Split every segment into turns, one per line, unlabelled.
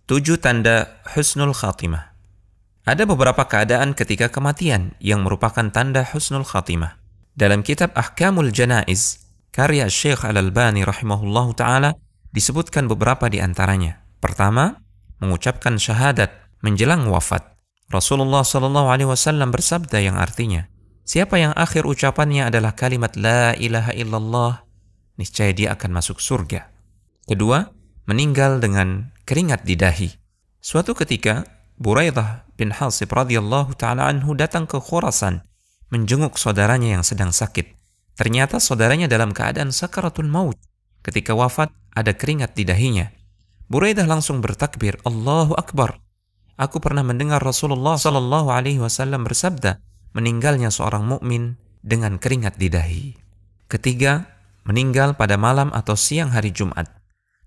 7 tanda husnul khatimah. Ada beberapa keadaan ketika kematian yang merupakan tanda husnul khatimah. Dalam kitab Ahkamul Janaiz, karya Syekh Al-Albani rahimahullahu ta'ala, disebutkan beberapa di antaranya. Pertama, mengucapkan syahadat menjelang wafat. Rasulullah SAW bersabda yang artinya, siapa yang akhir ucapannya adalah kalimat La ilaha illallah, niscaya dia akan masuk surga. Kedua, meninggal dengan keringat di dahi. Suatu ketika, Buraidah bin Hasib radhiyallahu ta'ala anhu datang ke Khurasan, menjenguk saudaranya yang sedang sakit. Ternyata saudaranya dalam keadaan sakaratul maut. Ketika wafat, ada keringat di dahinya. Buraidah langsung bertakbir, Allahu Akbar. Aku pernah mendengar Rasulullah SAW bersabda, meninggalnya seorang mukmin dengan keringat di dahi. Ketiga, meninggal pada malam atau siang hari Jumat.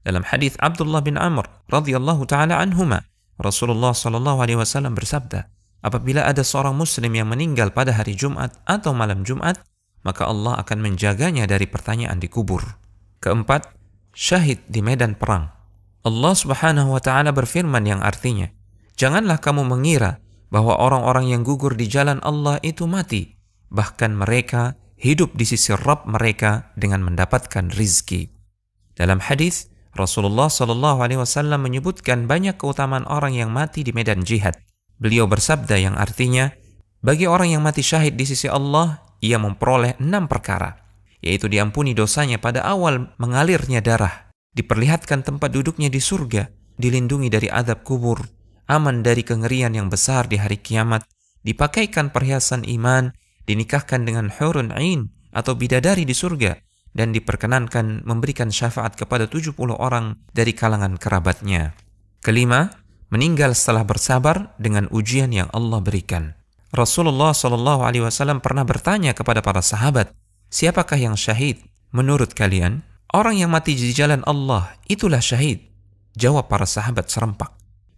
Dalam hadis Abdullah bin Amr radhiyallahu ta'ala anhuma, Rasulullah SAW bersabda, apabila ada seorang muslim yang meninggal pada hari Jumat atau malam Jumat, maka Allah akan menjaganya dari pertanyaan di kubur. Keempat, syahid di medan perang. Allah Subhanahu wa ta'ala berfirman yang artinya, janganlah kamu mengira bahwa orang-orang yang gugur di jalan Allah itu mati, bahkan mereka hidup di sisi Rabb mereka dengan mendapatkan rizki. Dalam hadis, Rasulullah SAW menyebutkan banyak keutamaan orang yang mati di medan jihad. Beliau bersabda yang artinya, bagi orang yang mati syahid di sisi Allah, ia memperoleh 6 perkara, yaitu diampuni dosanya pada awal mengalirnya darah, diperlihatkan tempat duduknya di surga, dilindungi dari azab kubur, aman dari kengerian yang besar di hari kiamat, dipakaikan perhiasan iman, dinikahkan dengan hurun ain atau bidadari di surga, dan diperkenankan memberikan syafaat kepada 70 orang dari kalangan kerabatnya. Kelima, meninggal setelah bersabar dengan ujian yang Allah berikan. Rasulullah SAW pernah bertanya kepada para sahabat, siapakah yang syahid? Menurut kalian, orang yang mati di jalan Allah itulah syahid. Jawab para sahabat serempak.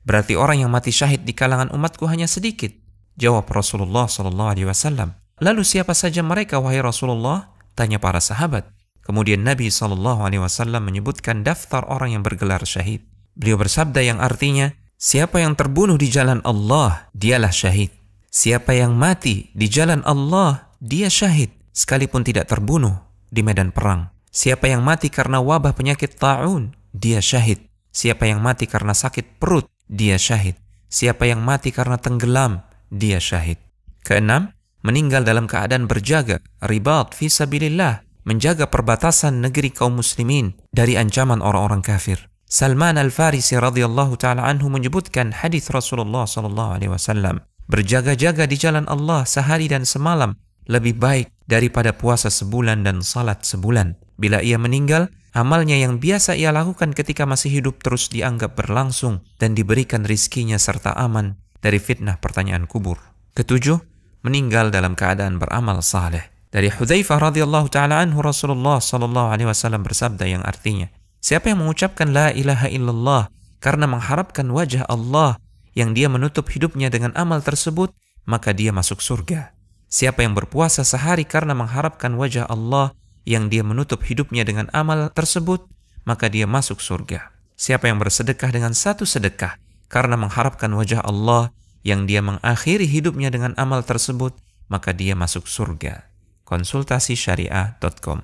Berarti orang yang mati syahid di kalangan umatku hanya sedikit. Jawab Rasulullah SAW. Lalu siapa saja mereka wahai Rasulullah? Tanya para sahabat. Kemudian Nabi SAW menyebutkan daftar orang yang bergelar syahid. Beliau bersabda yang artinya, siapa yang terbunuh di jalan Allah, dialah syahid. Siapa yang mati di jalan Allah, dia syahid, sekalipun tidak terbunuh di medan perang. Siapa yang mati karena wabah penyakit ta'un, dia syahid. Siapa yang mati karena sakit perut, dia syahid. Siapa yang mati karena tenggelam, dia syahid. Keenam, meninggal dalam keadaan berjaga, ribat fi sabilillah, menjaga perbatasan negeri kaum muslimin dari ancaman orang-orang kafir. Salman Al-Farisi radhiyallahu ta'ala anhu menyebutkan hadis Rasulullah SAW, berjaga-jaga di jalan Allah sehari dan semalam lebih baik daripada puasa sebulan dan salat sebulan. Bila ia meninggal, amalnya yang biasa ia lakukan ketika masih hidup terus dianggap berlangsung dan diberikan rizkinya serta aman dari fitnah pertanyaan kubur. Ketujuh, meninggal dalam keadaan beramal saleh. Dari Hudzaifah radhiyallahu ta'ala anhu, Rasulullah SAW bersabda yang artinya, siapa yang mengucapkan la ilaha illallah karena mengharapkan wajah Allah yang dia menutup hidupnya dengan amal tersebut, maka dia masuk surga. Siapa yang berpuasa sehari karena mengharapkan wajah Allah yang dia menutup hidupnya dengan amal tersebut, maka dia masuk surga. Siapa yang bersedekah dengan satu sedekah karena mengharapkan wajah Allah yang dia mengakhiri hidupnya dengan amal tersebut, maka dia masuk surga. Konsultasi syariah.com